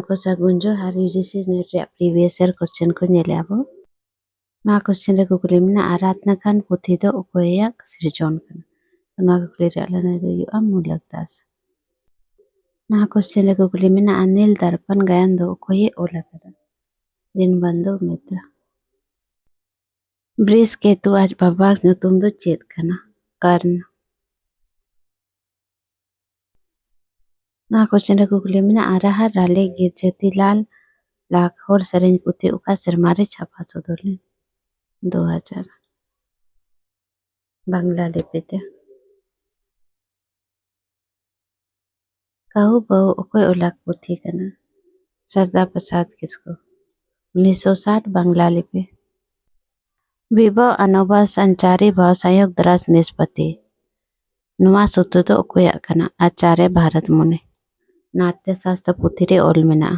को sagunjo har UGC net previous year question ko nyele abo. Ma question re kukuli mina arat na kan puthi do ukoyak sirjon kan. Ma kukuli re ala na do yu amulak das. Ma question re kukuli mina anil darpan gayan do ukoye ola kada. Din bando mitra. Bris ke tu aj babak nutum do chet kana. Karna. Na question re kukuli mina araha rale gijati lal लाखोर सरेंज पुथे उका सरमारे छापा सोदोले 2000 बांग्ला लिपिते कहू बहु ओकोय उलाक पुथी कना सरदार प्रसाद किसको 1960 बांग्ला लिपि विभव अनुभव संचारी भाव संयोग दरास निष्पत्ति नुआ सूत्र तो ओकोय कना आचार्य भारत मुनि नाट्य शास्त्र पुथी रे ओल मेना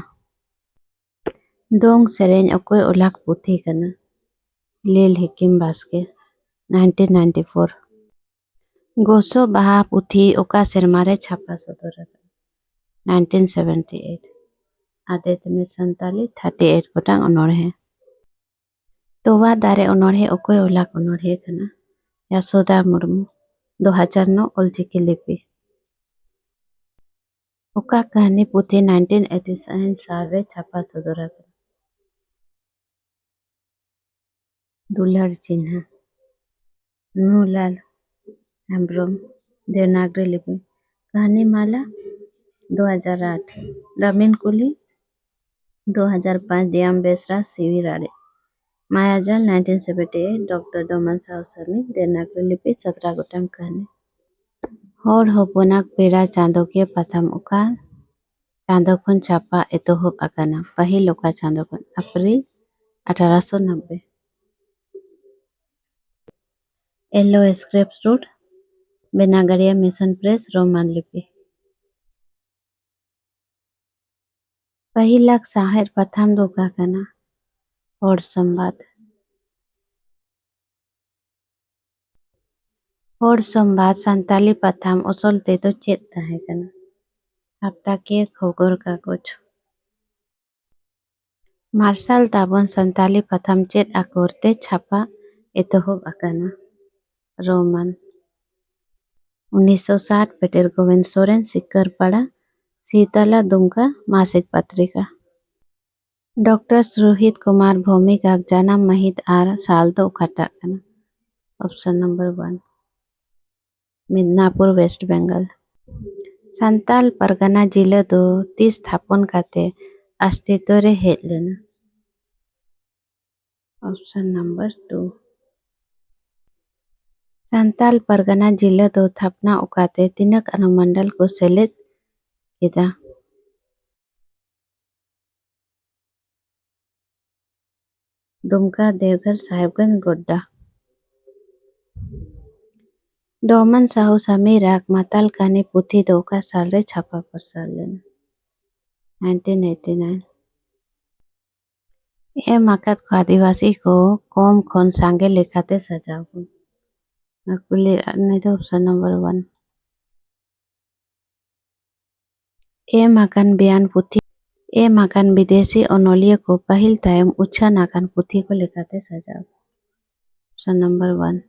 दोंग सेरेंज ओकोय उलाक पुथी कना लील हिकिम बास्के 1994 गोसो बहा पुथी ओका सरमारे छापा सदर 1978 आदित्य में संताली 38 गोटांग अनोढ़े तोवा दारे अनोढ़े ओकोय उलाक अनोढ़े कना यशोदा मुर्मू 2009 ओलचिकी लिपि ओका कहानी पुथी 1987 साल रे छापा सदर दुलार चिन्ह नूलाल हेम्ब्रम देवनागरी लिपि कहानी माला 2008 रमीन कुली 2005 दियाम बेसरा सीवी राड़े मायाजाल 1978 डॉक्टर डोमन साहु सरमी देवनागरी लिपि 17 गोटांग कहानी होर होपनाक पेड़ा चांदोकिया प्रथम उका चांदोखन छापा एतोहब आकाना पहिल उका चांदोखन अप्रैल 1890 येलो स्क्रिप्ट रूट बेनागरिया मिशन प्रेस रोमान लिपि पहिलाक साहिर प्रथम दोका कना और संवाद संताली प्रथम उछलते तो चेत ताहे कना हफ्ता के खबर कागज मार्शल ताबन संताली प्रथम चेत आकोरते छापा एतोहब आकाना रोमन 1960 पेटेर गोविंद सोरेन सिक्करपाड़ा सीतला दुमका मासिक पत्रिका डॉक्टर सुरोहित कुमार भौमिक जन्म महित आर साल तो उखाटा कना ऑप्शन नंबर 1 मिदनापुर वेस्ट बंगाल संताल परगना जिला दो 30 स्थापन काते अस्तित्व रे हेज लेना ऑप्शन नंबर 2 संताल परगना जिला दो थापना उकाते तिनक अनुमंडल को सेलेद किदा दुमका देवघर साहिबगंज गोड्डा डोमन साहू समीराक माताल कानी पुथी दोका साल रे छापा पर साल लेना 1989 ये मकत को आदिवासी को कौम खोन सांगे लेखाते सजाओ नकुली नहीं तो ऑप्शन नंबर 1 ए मकान बयान पुथी ए मकान विदेशी ओनोलिया को पहिल तायम उच्छा नाकान पुथी को लेखाते सजाओ ऑप्शन नंबर 1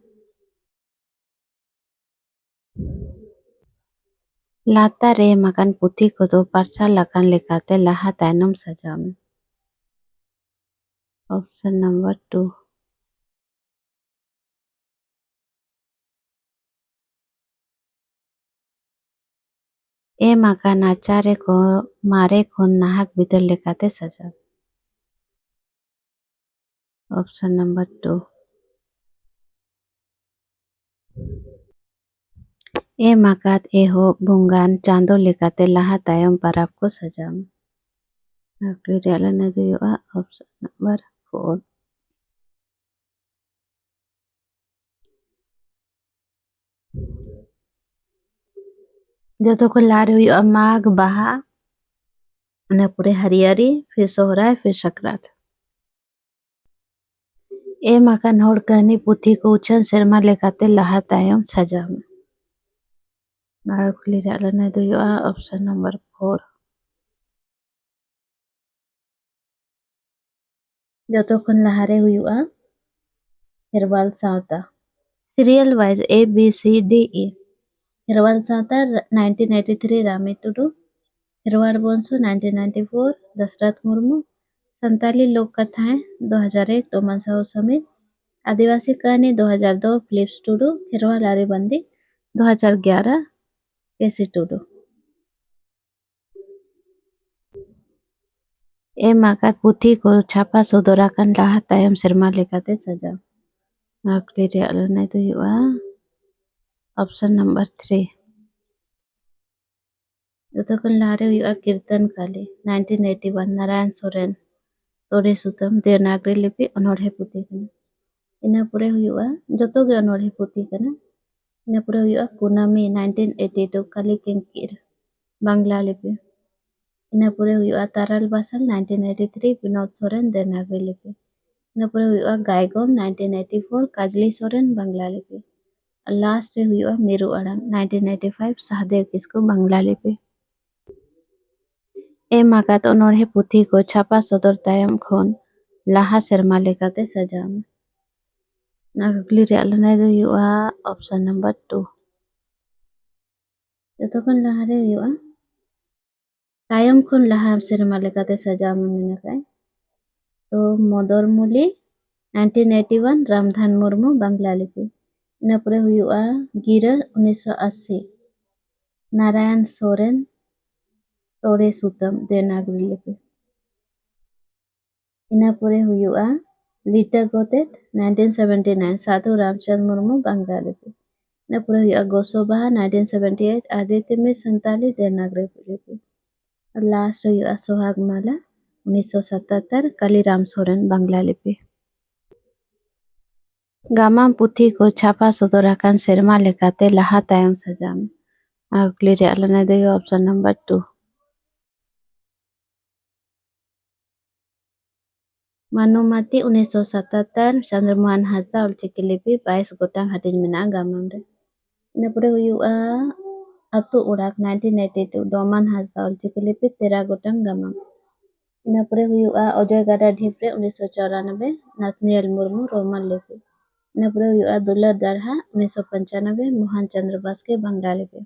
लाता रे मकान पुथी को दो परसा लकान लेखाते लहा तायनम सजाओ में ऑप्शन नंबर 2 ए मकान आचार्य को मारे खोन नाहक बिदल लेखाते सजाओ ऑप्शन नंबर 2 ए मकात ए हो बुंगान चांदो लेखाते लहा तायम पर आपको सजाओ नकली रेला ने दियो ऑप्शन नंबर 4 जो तो को ला रही हुई माघ बहा ने पूरे हरियारी फिर सोहराय फिर सकरात ए मकान होड़ कहनी पुथी को उछन शर्मा लेखाते लहा तायम सजाओ नकली रेला ने दियो ऑप्शन नंबर 4 ᱡᱚᱛᱚ ᱠᱷᱚᱱ ᱞᱟᱦᱟᱨᱮ ᱦᱩᱭᱩᱜᱼᱟ ᱠᱷᱮᱨᱣᱟᱞ ᱥᱟᱶᱛᱟ ᱥᱤᱨᱤᱭᱟᱞ ᱣᱟइज ABCDE ᱠᱷᱮᱨᱣᱟᱞ ᱥᱟᱶᱛᱟ 1983 रामी टुडू खेरवाड़ वंशो 1994 दशरथ मुर्मू संताली लोक कथाएं 2001 टोमन साहू समीर आदिवासी कहानी 2002 फिलिप्स टुडू खेरवाड़ आरेबंदी 2011 केसी टुडू माकात पुथी को छापा सदराकान लाहा तायम सेरमा लेकाते सजाव नाकली रे अलनाय तो हुआ ऑप्शन नंबर 3 जतो खन लारे हुआ कीर्तन काली 1981 नारायण सोरेन तोड़े सुतम देवनागरी लिपि अनोढ़े पुथी कना इना पुरे हुआ जतो गे अनोढ़े पुथी कना इना पुरे हुआ कुनामी 1982 काली किंकीर बांग्ला लिपि इना पुरे हुआ ताराल बासल 1983 विनोद सोरेन देवनागरी लिपि इना पुरे हुआ गायगोम 1984 काजली सोरेन बांग्ला लिपि लास्ट रे हुआ मेरू अड़ांग 1985 सहदेव किस्कू बांग्ला लिपि माकात अनोढ़े पुथी को छापा सदर तायम खन लाहा सेरमा लेकाते सजाम नागली रे अलनाय दो हुआ ऑप्शन नंबर 2 जतो खन लाहा रे हुआ तायम खन लाहा सेरमा लेकाते सजाम मेनकाय तो मदर मुली 1981 रामधान मुर्मू बांग्ला लिपि इना पुरे हुआ गिरल 1980 नारायण सोरेन तोड़े सुतम देवनागरी लिपि इना पुरे हुआ लिटा गोतेट 1979 साधु रामचंद्र मुर्मू बांग्ला लिपि इना पुरे हुआ गोसोबाहा 1978 आदित्य में संताली देवनागरी लिपि और लास्ट हुआ सोहाग माला 1977 कालीराम सोरेन बांग्ला लिपि गामाम पुथी को छापा सदराकान सेरमा लेकाते लाहा तायम सजाम अगली रे अलनाय दो ऑप्शन नंबर 2 मानुमाती 1977 चंद्रमोहन हाजदा ऑलचिकी लिपि 22 गोटांग हाटिंग मेना गामाम रे इना पुरे हुआ अतु उड़ाक 1982 डोमान हाजदा ऑलचिकी लिपि 13 गोटांग गामाम इना पुरे हुआ अजय गाडा ढिपरे 1994 नाथनियल मुर्मू रोमन लिपि इना पुरे हुआ दुलर दरहा 1995 मोहन चंद्र बास्के बांग्ला लिपि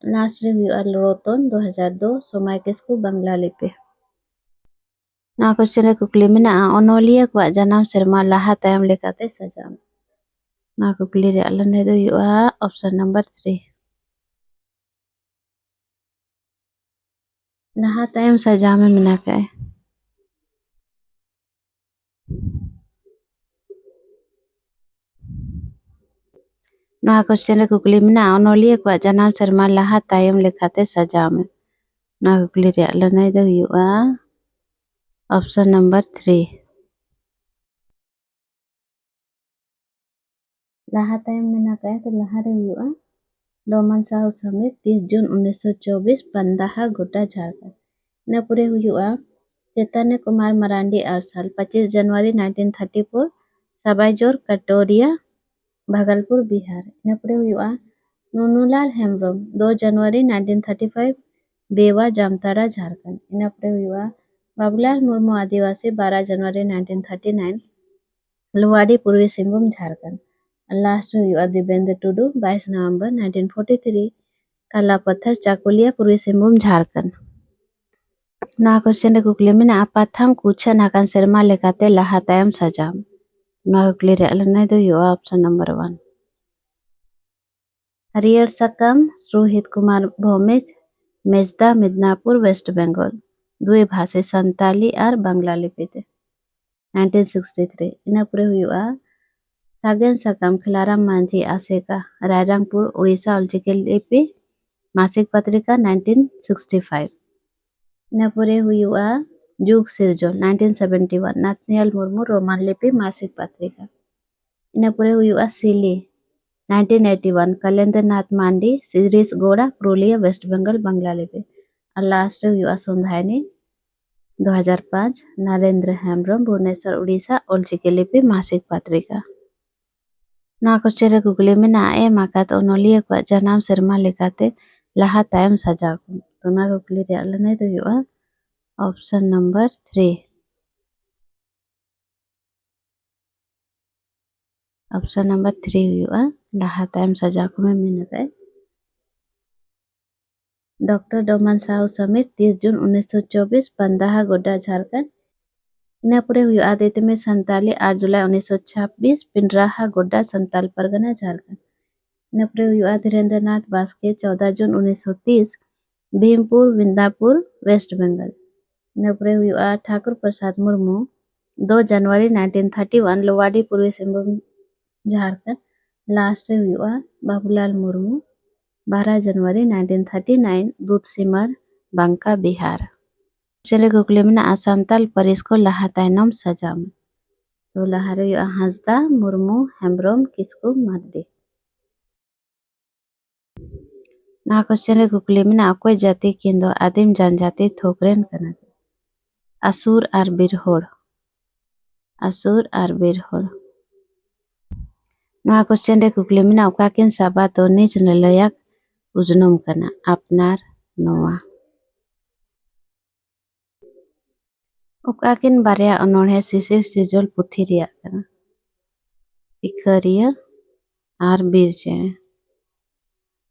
लास्ट रे हुआ रोतन 2002 सोमाय किस्कू बांग्ला लिपि ना क्वेश्चन कुकली मेना अनोलिया को जन्म सेरमा लाहा तायम लेकाते सजाम ना कुकली रे अलनाय दो हुआ ऑप्शन नंबर 3 लाहा तायम सजाम मेना काय ना क्वेश्चन कुकली मेना अनोलिया को जन्म सेरमा लाहा तायम लेकाते सजाम ना कुकली रे अलनाय दो हुआ ऑप्शन नंबर 3 लाहा तायम मेना काय तो लाहा रे हुआ डोमन साहू समीर 30 जून 1924 पंदाहा गोटा झारखंड इना पुरे हुआ चैतन्य कुमार मरांडी आरसाल 25 जनवरी 1934 सबाईजोर कटोरिया भागलपुर बिहार इना पुरे हुआ नूनूलाल हेम्ब्रम 2 जनवरी 1935 बेवा जामताड़ा झारखंड इना पुरे हुआ बाबूलाल मुर्मू आदिवासी 12 जनवरी 1939 लुवाड़ी पूर्वी सिंहभूम झारखंड लास्ट हुआ दिव्येंद्र टुडू 22 नवंबर 1943 काला पत्थर चाकुलिया पूर्वी सिंहभूम झारखंड ना क्वेश्चन कुकली में ना पाथाम कुछा नाकान सेरमा लेकाते लाहा तायम सजाम ना कुकली रे अलनाय दो हुआ ऑप्शन नंबर 1 हरियर सकम रोहित कुमार भौमिक मेजदा मिदनापुर वेस्ट बंगाल दुए भाषे संताली और बांग्ला लिपिते 1963 इना पुरे हुआ सागेन सकम खिलाराम मांझी आसेका रायरंगपुर उड़ीसा ऑलचिकी लिपि मासिक पत्रिका 1965 इना पुरे हुआ जुग सिरजोल 1971 नाथनियल मुर्मू रोमान लिपि मासिक पत्रिका इना पुरे हुआ सिली 1981 कलेंद्र नाथ मांडी सीरीज गोड़ा पुरुलिया वेस्ट बंगाल बांग्ला लिपि और लास्ट हुआ संधायनी 2005 नरेंद्र हेम्ब्रम भुवनेश्वर उड़ीसा ऑलचिकी लिपि मासिक पत्रिका ना क्वेश्चन कुकली में ना माकात अनोलिया को जन्म सेरमा लेकाते लाहा तायम सजाव तो ना कुकली रे अलनाय दो हुआ ऑप्शन नंबर 3 ऑप्शन नंबर 3 हुआ लाहा तायम सजा को में मिनते डॉक्टर डोमन साहू समित 30 जून 1924 पंदाहा गोड्डा झारखंड इन पुरे हुआ आदित्य में संताली 8 जुलाई 1926 पिंडराहा गोड्डा संताल परगना झारखंड इन पुरे हुआ धीरेन्द्र नाथ बास्के 14 जून 1930 भीमपुर विंदापुर वेस्ट बंगाल इन पुरे हुआ ठाकुर प्रसाद मुर्मू 2 जनवरी 1931 लोवाडी पूर्वी सिंहभूम झारखंड लास्ट हुआ बाबूलाल मुर्मू 12 जनवरी 1939 दूधसिमर बांका बिहार चले कुकली में आसामताल परिस को लाहा तायनम सजाम तो लाहारे हांसदा मुर्मू हेम्ब्रोम किसकु मार्डी ना क्वेश्चन कुकली में अकोय जाति किंदो आदिम जनजाति थोकरेन कना असुर आर बिरहोड़ ना क्वेश्चन कुकली में अकाकिन साबा तो निज ललयाक उजनुम कना अपनार नोआ उकाकिन बारिया अनोढ़े सिसिर सिजोल पुथी रिया कना इकरिया आर बीर चेणे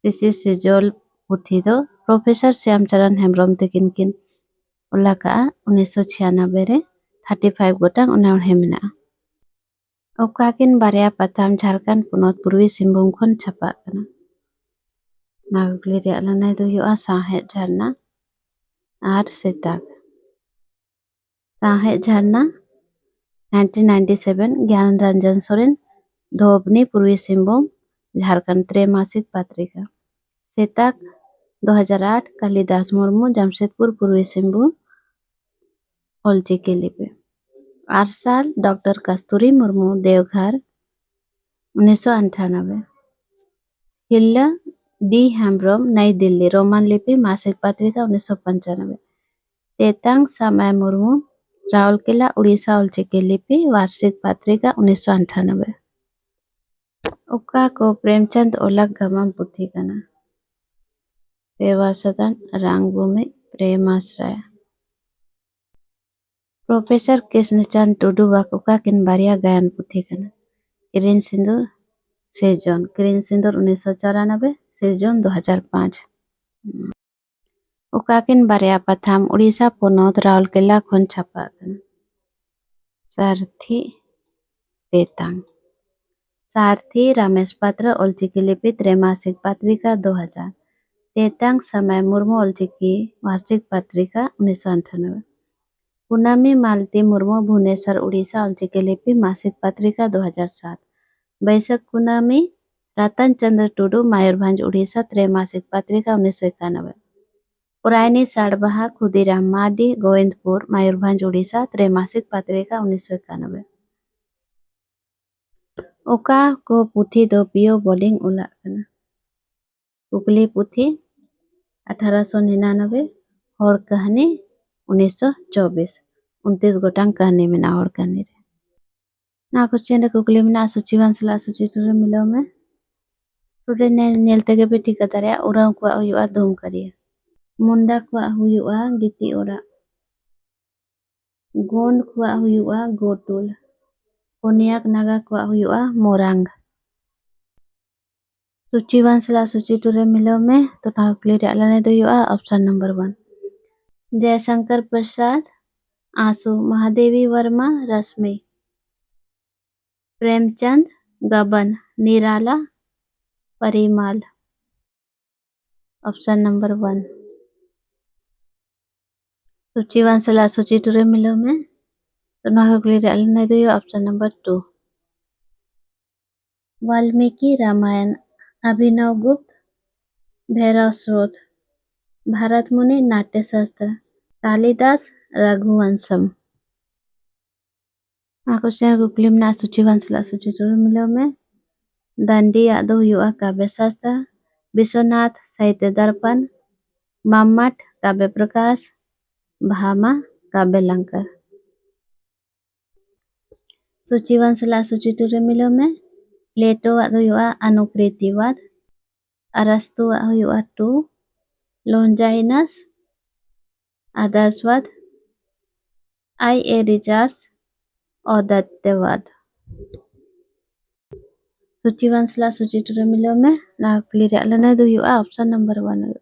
सिसिर सिजोल पुथी दो प्रोफेसर श्यामचरण हेम्ब्रोम तकिन किन उलाका 1996 रे 35 गोटांग उनाउढ़े मेना उकाकिन बारिया पताम झारखंड पुनोत पूर्वी सिंहभूम खन छपा कना नागुकली रिया लनाय दो हुआ साहेब झरना आर सेताक साहेब झरना 1997 ज्ञान रंजन सोरेन धोबनी पूर्वी सिंहभूम झारखंड त्रैमासिक पत्रिका सेताक 2008 कालिदास मुर्मू जमशेदपुर पूर्वी सिंहभूम ऑलचिकी लिपि आरसाल डॉक्टर कस्तूरी मुर्मू देवघर 1998 हिल्ला डी हेम्ब्रोम नई दिल्ली रोमन लिपि मासिक पत्रिका 1995 तेतांग समय मुर्मू राउरकेला उड़ीसा ऑलचिकी लिपि वार्षिक पत्रिका 1998 उका को प्रेमचंद ओलक गमम पुथी कना सेवा सदन रांगभूमि प्रेमाश्रय प्रोफेसर कृष्णचंद टुडू वाकुका किन बारिया गायन पुथी कना किरिन सिंदूर सिरजोन किरिन सिंदूर 1994 सिरजोन 2005 उकाकिन बारिया पथाम उड़ीसा पोनोत राउरकेला खन छपा कना सारथी तेतांग सारथी रमेश पत्र ऑलचिकी लिपि त्रैमासिक पत्रिका 2000 तेतांग समय मुर्मू ऑलचिकी वार्षिक पत्रिका 1998 पूनमी मालती मुर्मू भुवनेश्वर उड़ीसा ऑलचिकी लिपि मासिक पत्रिका 2007 बैसक पूनमी रतन चंद्र टुडू मयूरभंज उड़ीसा त्रैमासिक पत्रिका 1991 पुरायनी साड़बहा खुदीराम माडी गोविंदपुर मयूरभंज उड़ीसा त्रैमासिक पत्रिका 1991 ओका को पुथी दो पियो बोर्डिंग उला कना कुकली पुथी 1899 हर कहानी 1924 29 गोटांग कहानी में हर कहानी रे ना क्वेश्चन कुकली में सूची वंशला सूची टुरे मिलो में टुरे नेल तेगे भी ठीक कतरिया उराव को हुआ धूम करिया मुंडा को हुआ गिती ओरा गोंड को हुआ गोटुल कोनियाक नागा को हुआ मोरांग सूची वंशला सूची टुरे मिलो में तो नागुकली रे अलने दो हुआ ऑप्शन नंबर 1 जयशंकर प्रसाद आंसू महादेवी वर्मा रश्मि प्रेमचंद गबन निराला परिमल ऑप्शन नंबर 1 सूची वंशला सूची टुरे मिलो में तो नागुकली रे अलने दो ऑप्शन नंबर 2 वाल्मीकि रामायण अभिनव गुप्त भैरव स्रोत भारत मुनि नाट्य शास्त्र कालिदास रघुवंशम क्वेश्चन कुकली में सूची वंशला सूची टुरे मिलो में दंडी यादव हुआ काव्य शास्त्र विश्वनाथ साहित्य दर्पण मम्मट काव्य प्रकाश भामा काव्य लंकर सूची वंशला सूची टुरे मिलो में प्लेटो हुआ अनुकृतिवाद अरस्तु हुआ 2 लोंजाइनस आदर्शवाद I.A. रिचर्ड्स औदत्यवाद सूची 1 सालाग सूची 2 रे मिलाव में नवा कुकली रेयाग ᱞᱟᱹᱱᱟᱹᱭ ᱫᱚ ᱦᱩᱭᱩᱜᱼᱟ ᱚᱯᱥᱚᱱ ᱱᱟᱢᱵᱟᱨ 1 ᱦᱩᱭᱩᱜᱼᱟ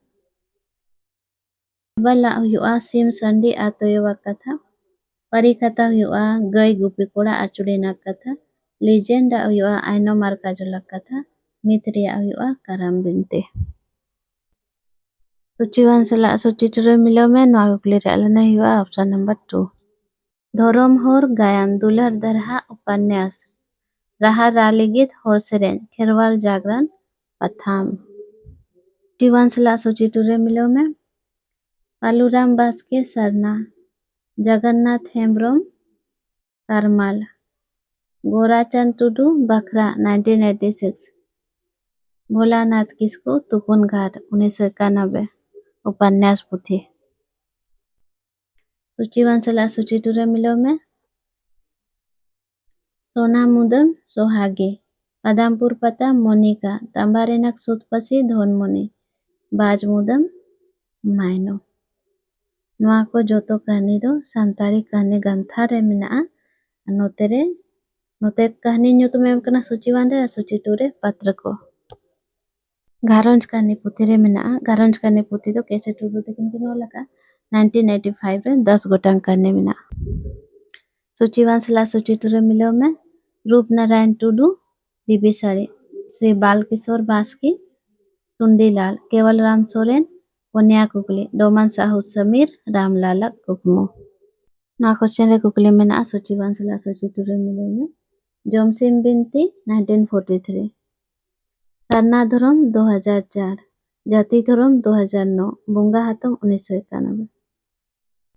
ᱵᱟᱞᱟᱜ ᱦᱩᱭᱩᱜᱼᱟ ᱥᱤᱢ ᱥᱟᱺᱰᱤ ᱟᱨ ᱛᱩᱭᱩᱣᱟᱜ ᱠᱟᱛᱷᱟ ᱯᱟᱹᱨᱤ ᱠᱟᱛᱷᱟ ᱦᱩᱭᱩᱜᱼᱟ ᱜᱟᱹᱭ ᱜᱩᱯᱤ ᱠᱚᱲᱟ ᱟᱹᱪᱩᱲᱮᱱᱟᱜ ᱠᱟᱛᱷᱟ ᱞᱤᱡᱮᱱᱰᱟᱜ ᱦᱩᱭᱩᱜᱼᱟ ᱟᱭᱱᱚᱢ ᱟᱨ ᱠᱟᱡᱚᱞᱟᱜ ᱠᱟᱛᱷᱟ ᱢᱤᱛ ᱨᱮᱭᱟᱜ ᱦᱩᱭᱩᱜᱼᱟ ᱠᱟᱨᱟᱢ ᱵᱤᱱᱛᱤ सूची 1 सालाग सूची 2 रे मिलाव में नवा कुकली रेयाग ᱞᱟᱹᱱᱟᱹᱭ ᱦᱩᱭᱩᱜᱼᱟ ᱚᱯᱥᱚᱱ ᱱᱟᱢᱵᱟर 2 धोरम हर गायन दुलार दरहा उपन्यास राहा रालीगीत हर सेरेन खेरवाल जागरण पथाम सूची 1 सालाग सूची 2 रे मिलाव में कालूराम बास्के सरना जगन्नाथ हेम्ब्रम कारमाल गोराचंद टुडू बखरा 1986 भोलानाथ किस्कू तुपुन घाट 1991 उपन्यास पुथी सूची 1 सालाग सूची 2 रे मिलाव में सोना मुदम सोहागे पदामपुर पता मोनिका तंबारेनक सुतपसी धोनमुनि बाज मुदम मायनो नवा को जोतो कहानी दो सांतारी कहानी गंथा रे मेनाआ नोते कहानी nyutum em kana सूची 1 रे सूची 2 रे पत्र को घारंज कहानी पुथी रे मेनाआ घारंज कहानी पुथी दो कैसे टुडू तकिन किन लका 1985 रे 10 गोटांग कहानी मेनाआ सूची 1 सालाग सूची 2 रे मिलाव में रूपनारायण टुडू दिबिसारी श्री बालकिशोर बास्की सुंडीलाल केवलराम सोरेन पुनिया कुकली डोमन साहू समीर रामलाला कुकमो ना क्वेश्चन रे कुकली मेनाआ सूची 1 सालाग सूची 2 रे मिलाव में जोमसिम बिनती 1943 सरना धर्म 2004 जाति धर्म 2009 बुंगा हातम 1991